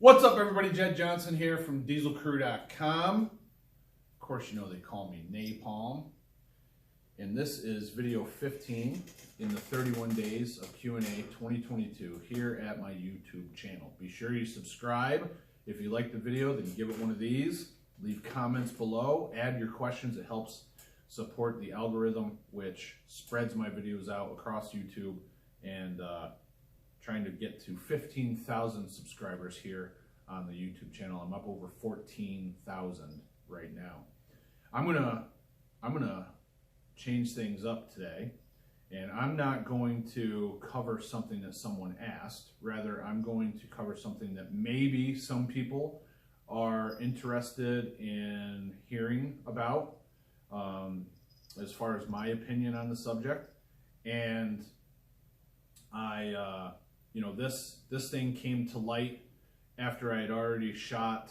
What's up, everybody? Jed Johnson here from dieselcrew.com. Of course, you know they call me Napalm. And this is video 15 in the 31 days of Q&A 2022 here at my YouTube channel. Be sure you subscribe. If you like the video, then give it one of these. Leave comments below. Add your questions. It helps support the algorithm, which spreads my videos out across YouTube and trying to get to 15,000 subscribers here on the YouTube channel. I'm up over 14,000 right now. I'm gonna change things up today, and I'm not going to cover something that someone asked. Rather, I'm going to cover something that maybe some people are interested in hearing about, as far as my opinion on the subject. And this thing came to light after I had already shot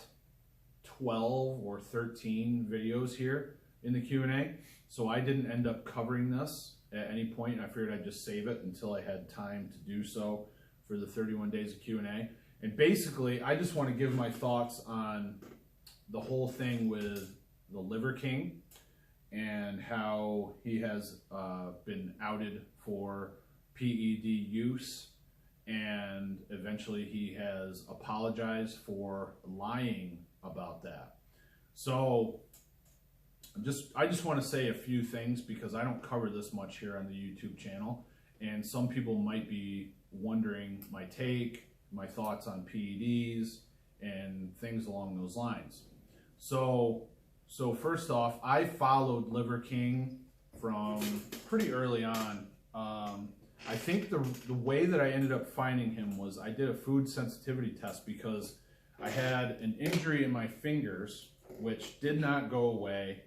12 or 13 videos here in the Q&A. So I didn't end up covering this at any point. I figured I'd just save it until I had time to do so for the 31 days of Q&A. And basically, I just want to give my thoughts on the whole thing with the Liver King and how he has been outed for PED use, and eventually he has apologized for lying about that. So I just want to say a few things because I don't cover this much here on the YouTube channel, and some people might be wondering my take, my thoughts on PEDs and things along those lines. So first off, I followed Liver King from pretty early on. I think the way that I ended up finding him was I did a food sensitivity test because I had an injury in my fingers which did not go away.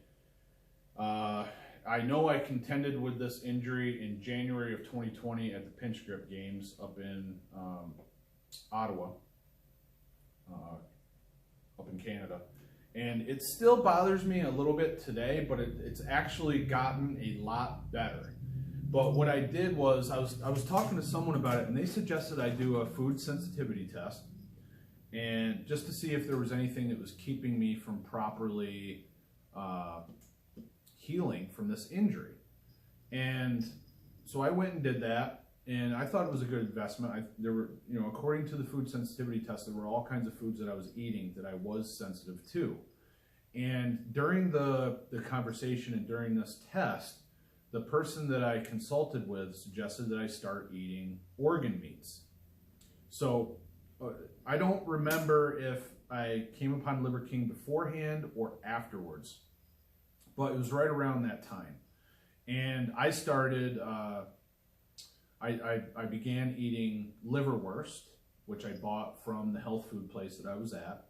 I know I contended with this injury in January of 2020 at the Pinch Grip Games up in Ottawa, up in Canada. And it still bothers me a little bit today, but it's actually gotten a lot better. But what I did was I was talking to someone about it, and they suggested I do a food sensitivity test, and just to see if there was anything that was keeping me from properly healing from this injury. And so I went and did that, and I thought it was a good investment. There were, according to the food sensitivity test, there were all kinds of foods that I was eating that I was sensitive to. And during the conversation and during this test, the person that I consulted with suggested that I start eating organ meats. So I don't remember if I came upon Liver King beforehand or afterwards, but it was right around that time. And I started, I began eating liverwurst, which I bought from the health food place that I was at.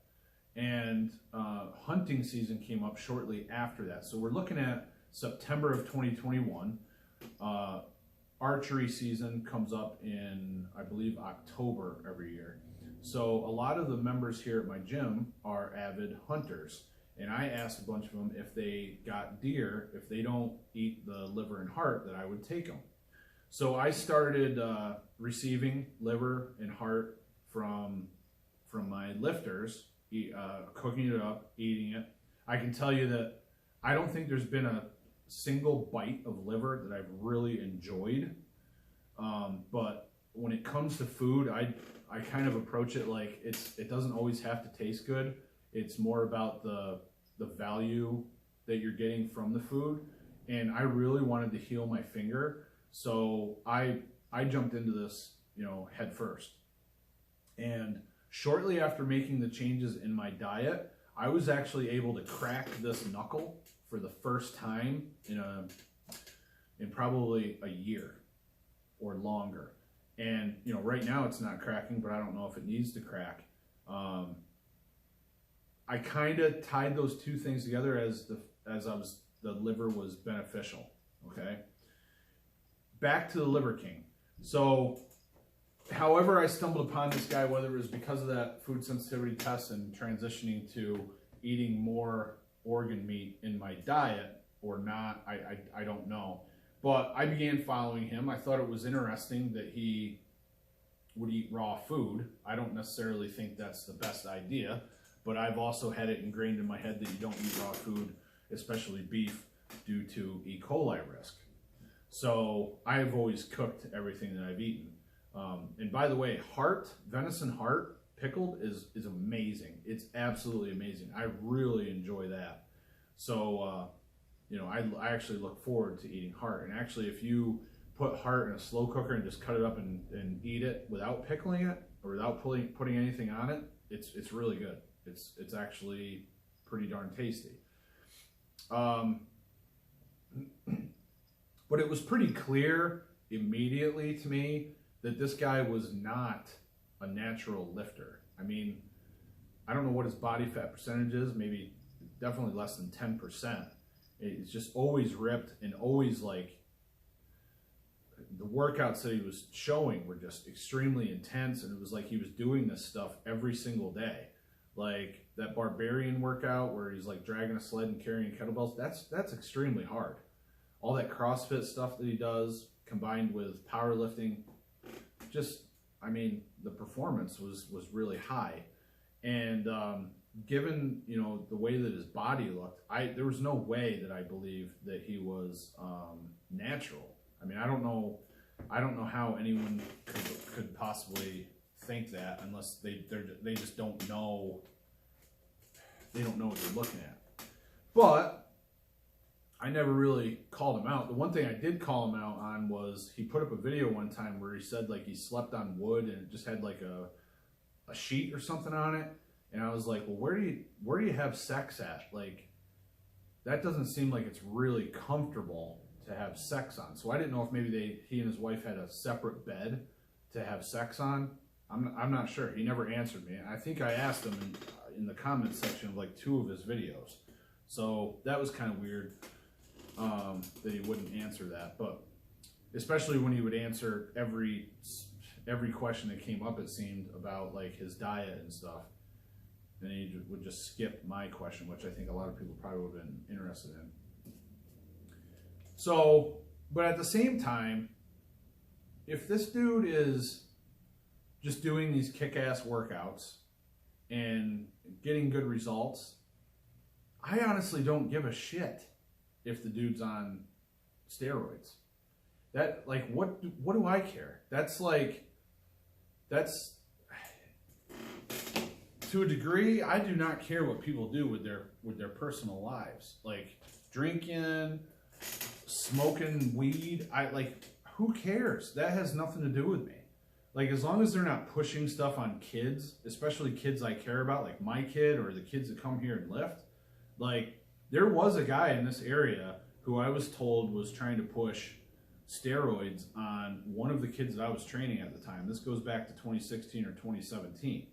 And hunting season came up shortly after that. So we're looking at September of 2021. Archery season comes up in, I believe, October every year. So a lot of the members here at my gym are avid hunters. And I asked a bunch of them if they got deer, if they don't eat the liver and heart, that I would take them. So I started receiving liver and heart from my lifters, cooking it up, eating it. I can tell you that I don't think there's been a single bite of liver that I've really enjoyed. But when it comes to food, I kind of approach it like it doesn't always have to taste good. It's more about the value that you're getting from the food. And I really wanted to heal my finger, so I jumped into this, head first. And shortly after making the changes in my diet, I was actually able to crack this knuckle for the first time in probably a year or longer. And right now it's not cracking, but I don't know if it needs to crack. I kind of tied those two things together as the liver was beneficial. Okay, back to the Liver King. So however I stumbled upon this guy, whether it was because of that food sensitivity test and transitioning to eating more organ meat in my diet or not, I don't know. But I began following him. I thought it was interesting that he would eat raw food. I don't necessarily think that's the best idea, but I've also had it ingrained in my head that you don't eat raw food, especially beef, due to E. coli risk. So I've always cooked everything that I've eaten. And by the way, venison heart pickled is amazing. It's absolutely amazing. I really enjoy that. So, you know, I actually look forward to eating heart. And actually, if you put heart in a slow cooker and just cut it up and eat it without pickling it or without putting anything on it, it's really good. It's actually pretty darn tasty. But it was pretty clear immediately to me that this guy was not a natural lifter. I mean, I don't know what his body fat percentage is, maybe definitely less than 10%. It's just always ripped and always like, the workouts that he was showing were just extremely intense, and it was like he was doing this stuff every single day. Like that barbarian workout where he's like dragging a sled and carrying kettlebells, that's extremely hard. All that CrossFit stuff that he does combined with powerlifting, just, I mean, the performance was really high. And given, you know, the way that his body looked, there was no way that I believed that he was natural. I mean, I don't know how anyone could possibly think that unless they just don't know. They don't know what they're looking at. But I never really called him out. The one thing I did call him out on was he put up a video one time where he said like he slept on wood and it just had like a sheet or something on it. And I was like, well, where do you have sex at? Like, that doesn't seem like it's really comfortable to have sex on. So I didn't know if maybe he and his wife had a separate bed to have sex on. I'm not sure. He never answered me. I think I asked him in the comments section of like 2 of his videos. So that was kind of weird that he wouldn't answer that. But especially when he would answer every question that came up, it seemed, about like his diet and stuff. And he would just skip my question, which I think a lot of people probably would have been interested in. So, but at the same time, if this dude is just doing these kick-ass workouts and getting good results, I honestly don't give a shit if the dude's on steroids. That, like, what do I care? That's to a degree, I do not care what people do with their personal lives. Like drinking, smoking weed, who cares? That has nothing to do with me. Like, as long as they're not pushing stuff on kids, especially kids I care about, like my kid or the kids that come here and lift. Like, there was a guy in this area who I was told was trying to push steroids on one of the kids that I was training at the time. This goes back to 2016 or 2017.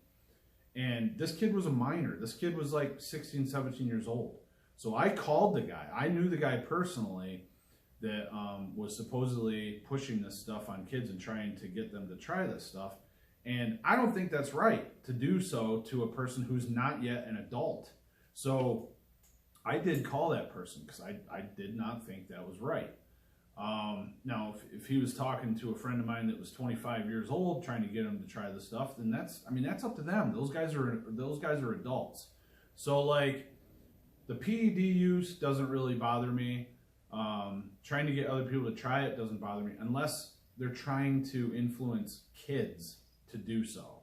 And this kid was a minor. This kid was like 16, 17 years old. So I called the guy. I knew the guy personally that was supposedly pushing this stuff on kids and trying to get them to try this stuff. And I don't think that's right to do so to a person who's not yet an adult. So I did call that person because I did not think that was right. Now, if he was talking to a friend of mine that was 25 years old trying to get him to try this stuff, then that's up to them. Those guys are adults. So like, the PED use doesn't really bother me. Trying to get other people to try it doesn't bother me unless they're trying to influence kids to do so.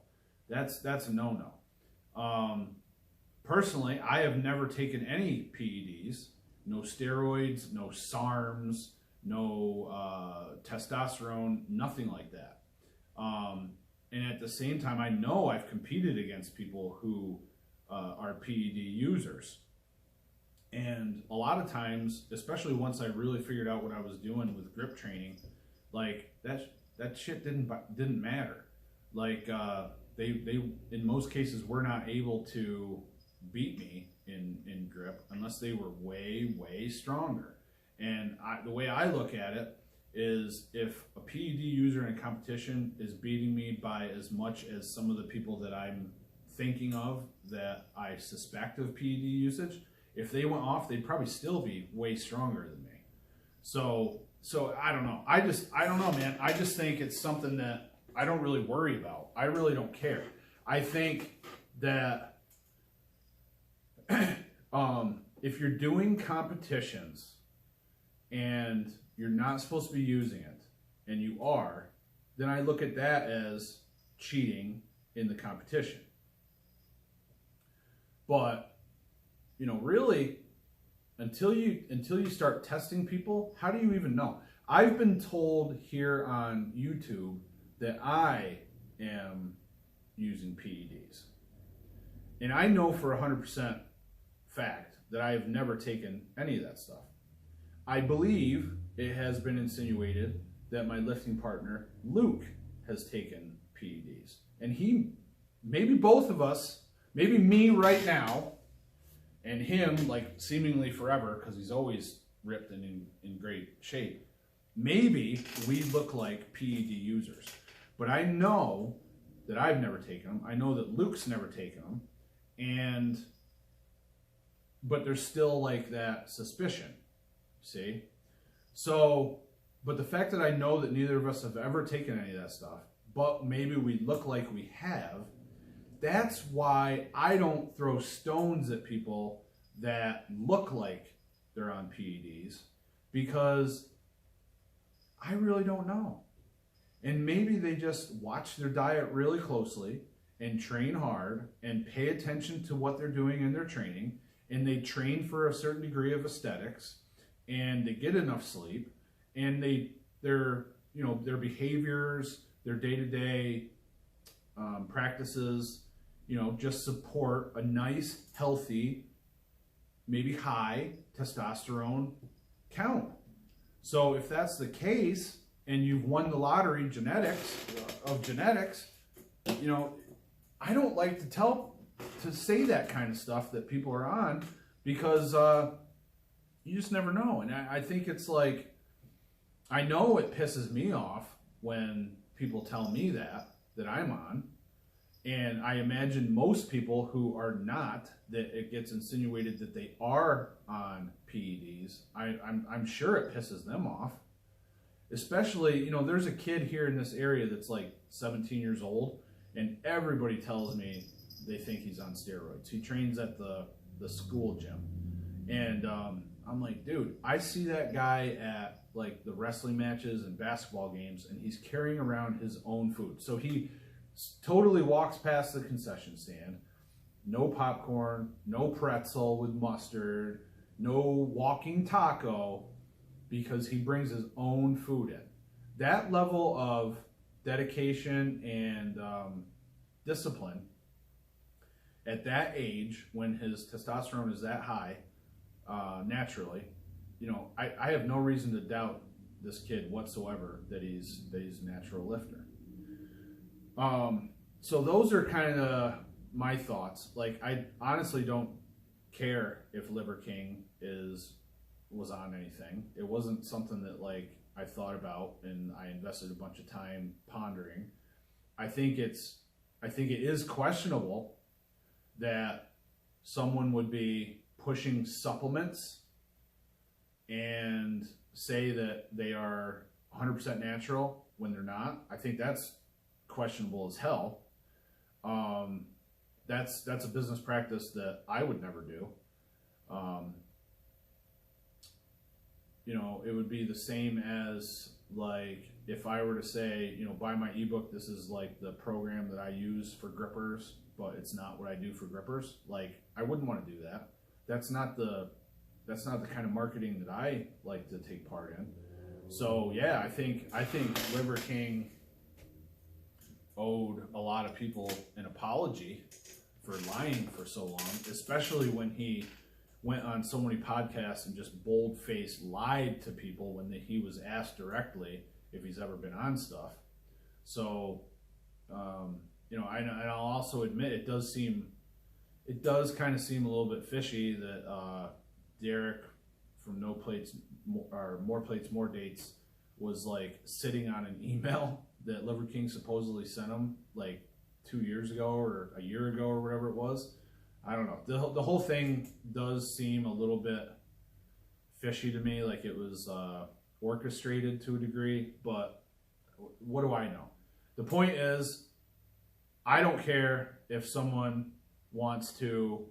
That's a no-no. Personally, I have never taken any PEDs, no steroids, no SARMs, no testosterone, nothing like that. And at the same time, I know I've competed against people who are PED users. And a lot of times, especially once I really figured out what I was doing with grip training, like that shit didn't matter. Like they in most cases were not able to beat me in grip unless they were way stronger. And the way I look at it is, if a PED user in a competition is beating me by as much as some of the people that I'm thinking of that I suspect of PED usage, if they went off, they'd probably still be way stronger than me. So I don't know. I don't know, man. I just think it's something that I don't really worry about. I really don't care. I think that if you're doing competitions and you're not supposed to be using it, and you are, then I look at that as cheating in the competition. But, you know, really, until you start testing people, how do you even know? I've been told here on YouTube that I am using PEDs. And I know for 100% fact that I have never taken any of that stuff. I believe it has been insinuated that my lifting partner, Luke, has taken PEDs. And he, maybe both of us, maybe me right now, and him like seemingly forever, because he's always ripped and in great shape, maybe we look like PED users. But I know that I've never taken them. I know that Luke's never taken them. But there's still like that suspicion, see? So, but the fact that I know that neither of us have ever taken any of that stuff, but maybe we look like we have, that's why I don't throw stones at people that look like they're on PEDs, because I really don't know. And maybe they just watch their diet really closely and train hard and pay attention to what they're doing in their training, and they train for a certain degree of aesthetics, and they get enough sleep, and their behaviors, their day-to-day practices, just support a nice, healthy, maybe high testosterone count. So if that's the case, and you've won the lottery genetics, I don't like to say that kind of stuff that people are on, because you just never know. And I think it's like, I know it pisses me off when people tell me that I'm on. And I imagine most people who are not, that it gets insinuated that they are on PEDs. I'm sure it pisses them off. Especially, there's a kid here in this area that's like 17 years old, and everybody tells me they think he's on steroids. He trains at the school gym. And I'm like, dude, I see that guy at like the wrestling matches and basketball games, and he's carrying around his own food. So he totally walks past the concession stand. No popcorn, no pretzel with mustard, no walking taco, because he brings his own food in. That level of dedication and discipline at that age, when his testosterone is that high, naturally, I have no reason to doubt this kid whatsoever that he's a natural lifter. So those are kind of my thoughts. Like, I honestly don't care if Liver King was on anything. It wasn't something that like I thought about and I invested a bunch of time pondering. I think it is questionable that someone would be pushing supplements and say that they are 100% natural when they're not. I think that's questionable as hell. That's a business practice that I would never do. It would be the same as like if I were to say, buy my ebook, this is like the program that I use for grippers, but it's not what I do for grippers. Like, I wouldn't want to do that. That's not the kind of marketing that I like to take part in. So yeah, I think Liver King owed a lot of people an apology for lying for so long, especially when he went on so many podcasts and just bold-faced lied to people when he was asked directly if he's ever been on stuff. So, and I'll also admit it does kind of seem a little bit fishy that Derek from More Plates, More Dates was like sitting on an email that Liver King supposedly sent him like 2 years ago or a year ago or whatever it was. I don't know. The whole thing does seem a little bit fishy to me, like it was orchestrated to a degree, but what do I know? The point is, I don't care if someone wants to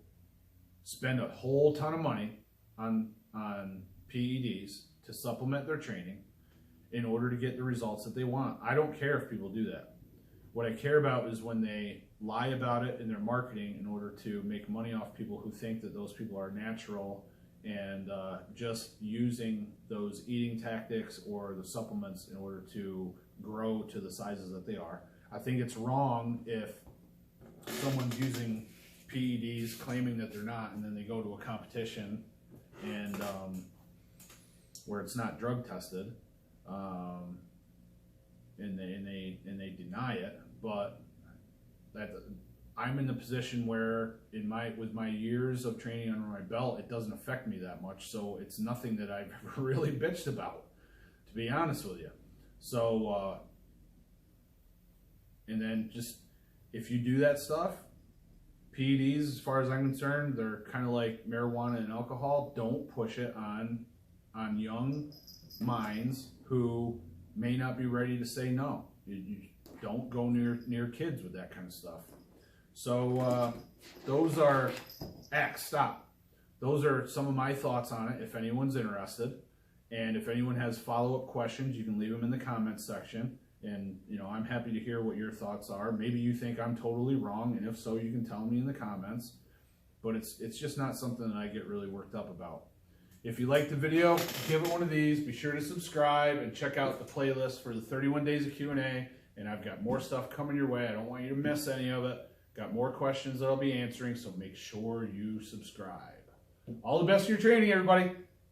spend a whole ton of money on PEDs to supplement their training in order to get the results that they want. I don't care if people do that. What I care about is when they lie about it in their marketing in order to make money off people who think that those people are natural and just using those eating tactics or the supplements in order to grow to the sizes that they are. I think it's wrong if someone's using PEDs claiming that they're not, and then they go to a competition and where it's not drug tested, and they deny it. But that I'm in the position where with my years of training under my belt, it doesn't affect me that much. So it's nothing that I've ever really bitched about, to be honest with you. So and then just if you do that stuff, PEDs, as far as I'm concerned, they're kind of like marijuana and alcohol. Don't push it on young minds who may not be ready to say no. You don't go near kids with that kind of stuff. So those are those are some of my thoughts on it, if anyone's interested. And if anyone has follow-up questions, you can leave them in the comments section. And I'm happy to hear what your thoughts are. Maybe you think I'm totally wrong, and if so, you can tell me in the comments. But it's just not something that I get really worked up about. If you liked the video, give it one of these. Be sure to subscribe and check out the playlist for the 31 days of Q&A. And I've got more stuff coming your way. I don't want you to miss any of it. Got more questions that I'll be answering, so make sure you subscribe. All the best for your training, everybody.